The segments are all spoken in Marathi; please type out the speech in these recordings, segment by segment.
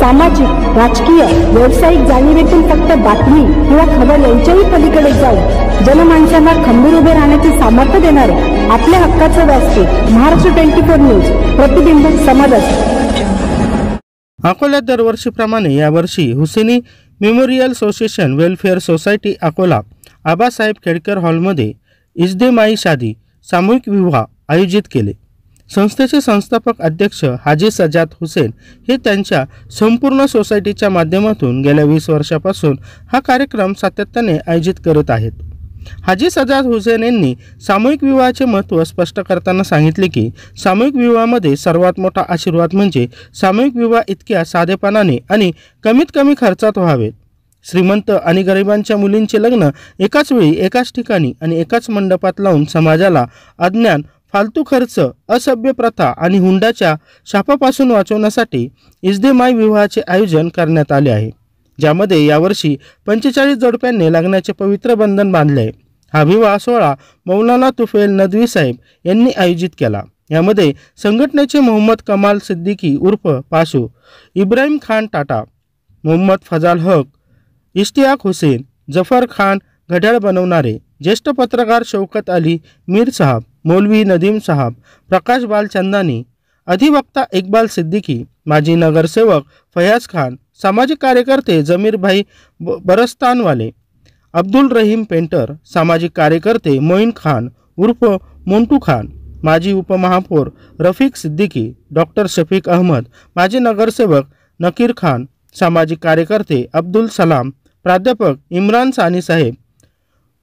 सामाजिक, राजकीय, व्यावसायिक जाणीवेतून फक्त बातमी किंवा खबर यांच्याही पलीकडे जाऊन जनमानसांना खंबीर उभे राहण्याचे सामर्थ्य देणारे आपल्या हक्काचे व्यासपीठ महाराष्ट्र 24 न्यूज, प्रतिबिंब समाजात। अकोल्यात दरवर्षीप्रमाणे यावर्षी Hussaini memorial association welfare society Akola Abasaheb Khedkar हॉलमध्ये इज्तेमाई शादी सामूहिक विवाह आयोजित केले। संस्थेचे संस्थापक अध्यक्ष हाजी सजाद हुसेन हे त्यांच्या संपूर्ण सोसायटीच्या माध्यमातून गेल्या 20 वर्षापासून हा कार्यक्रम सातत्याने आयोजित करत आहेत। हाजी सजाद हुसेन यांनी सामूहिक विवाहाचे महत्त्व स्पष्ट करताना सांगितले की सामूहिक विवाहामध्ये सर्वात मोठा आशीर्वाद म्हणजे सामूहिक विवाह इतक्या साधेपणाने आणि कमीत कमी खर्चात व्हावेत। श्रीमंत आणि गरिबांच्या मुलींचे लग्न एकाच वेळी एकाच ठिकाणी आणि एकाच मंडपात लावून समाजाला अज्ञान, फालतू खर्च, असभ्य प्रथा आणि हुंड्याच्या शापापासून वाचवण्यासाठी इज्तेमाई विवाहाचे आयोजन करण्यात आले आहे, ज्यामध्ये यावर्षी 45 जोडप्यांनी लग्नाचे पवित्र बंधन बांधले आहे। हा विवाह सोहळा मौलाना तुफैल नदवी साहेब यांनी आयोजित केला। यामध्ये संघटनेचे मोहम्मद कमाल सिद्दीकी उर्फ पाशू, इब्राहिम खान टाटा, मोहम्मद फजाल हक, इश्तियाक हुसेन, जफर खान घड्याळ बनवणारे, ज्येष्ठ पत्रकार शौकत अली मीर साहब, मौलवी नदीम साहब, प्रकाश बालचंदानी, अधिवक्ता इकबाल सिद्दीकी, माजी नगरसेवक फयाज खान, सामाजिक कार्यकर्ते जमीर भाई बरस्तानवाले, अब्दुल रहीम पेंटर, सामाजिक कार्यकर्ते मोइन खान उर्फ मोंटू खान, माजी उपमहापौर रफीक सिद्दीकी, डॉक्टर शफीक अहमद, माजी नगरसेवक नकीर खान, सामाजिक कार्यकर्ते अब्दुल सलाम, प्राध्यापक इम्रान सानी साहेब,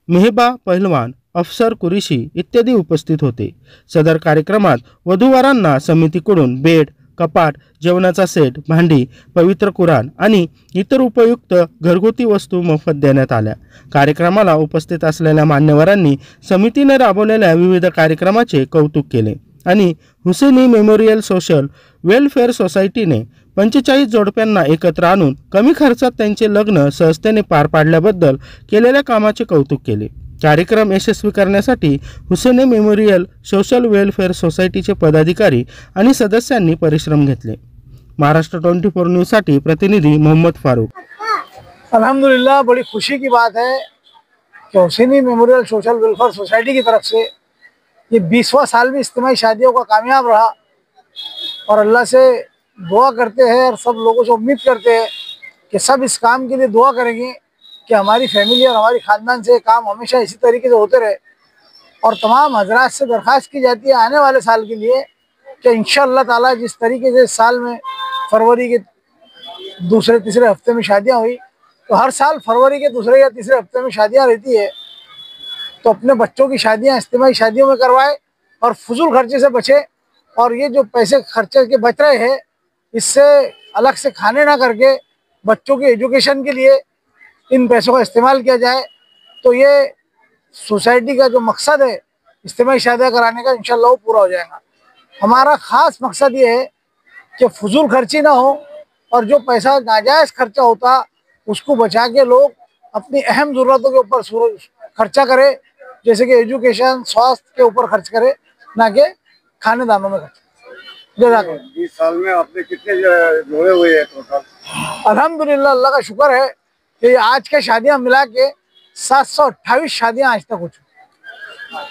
मेहबा पहलवान, अफसर कुरेशी इत्यादी उपस्थित होते। सदर कार्यक्रमात वधूवरांना समितीकडून बेड, कपाट, जेवणाचा सेट, भांडी, पवित्र कुराण आणि इतर उपयुक्त घरगुती वस्तू मोफत देण्यात आल्या। कार्यक्रमाला उपस्थित असलेल्या मान्यवरांनी समितीने राबवलेल्या विविध कार्यक्रमाचे कौतुक केले आणि हुसेनी मेमोरियल सोशल वेलफेअर सोसायटीने 45 जोडप्यांना एकत्र आणून कमी खर्चात त्यांचे लग्न सहजतेने पार पाडल्याबद्दल केलेल्या कामाचे कौतुक केले। कार्यक्रम यशस्वी करण्यासाठी हुसेनी मेमोरियल सोशल वेलफेअर सोसायटीचे पदाधिकारी आणि सदस्यांनी परिश्रम घेतले। महाराष्ट्र 24 न्यूज साठी प्रतिनिधी मोहम्मद फारूक। अल्हम्दुलिल्लाह, बड़ी खुशी की बात है कि Hussaini memorial social welfare society की तरफ से ये 20वां साल भी इज्तिमाई शादियों का कामयाब रहा और अल्लाह से दुआ करते हैं और सब लोगों से उम्मीद करते हैं कि सब इस काम के लिए दुआ करेंगे कि हमारी फैमिली और हमारी ख़ानदान से काम हमेशा इसी तरीके से होते रहे। और तमाम हजरात से दरख्वास्त की जाती है आने वाले साल के लिए कि इंशाअल्लाह ताला जिस तरीके से इस साल में फरवरी के दूसरे तीसरे हफ्ते में शादियां हुई, तो हर साल फरवरी के दूसरे या तीसरे हफ्ते में शादियां रहती है, तो अपने बच्चों की शादियां इज्तिमाई शादियों में करवाए और फजूल खर्चे से बचे। और ये जो पैसे खर्चे के बच रहे हैं, इससे अलग से खाने ना करके बच्चों की एजुकेशन के लिए इन पैसों का इस्तेमाल किया जाए। तो ये सोसाइटी का जो मकसद है इज्तिमाई शादियाँ कराने का, इंशाल्लाह वो पूरा हो जाएगा। हमारा ख़ास मकसद ये है कि फजूल खर्ची ना हो और जो पैसा नाजायज़ खर्चा होता उसको बचा के लोग अपनी अहम ज़रूरतों के ऊपर खर्चा करें, जैसे कि एजुकेशन, स्वास्थ्य के ऊपर खर्च करे, ना कि खाने दानों में खर्च। 20 साल में आपने कितने जोड़े हुए हैं टोटल? अल्हम्दुलिल्लाह, अल्लाह का शुक्र है कि आज के शादियां मिला के 728 शादियां आज तक हो चुकी।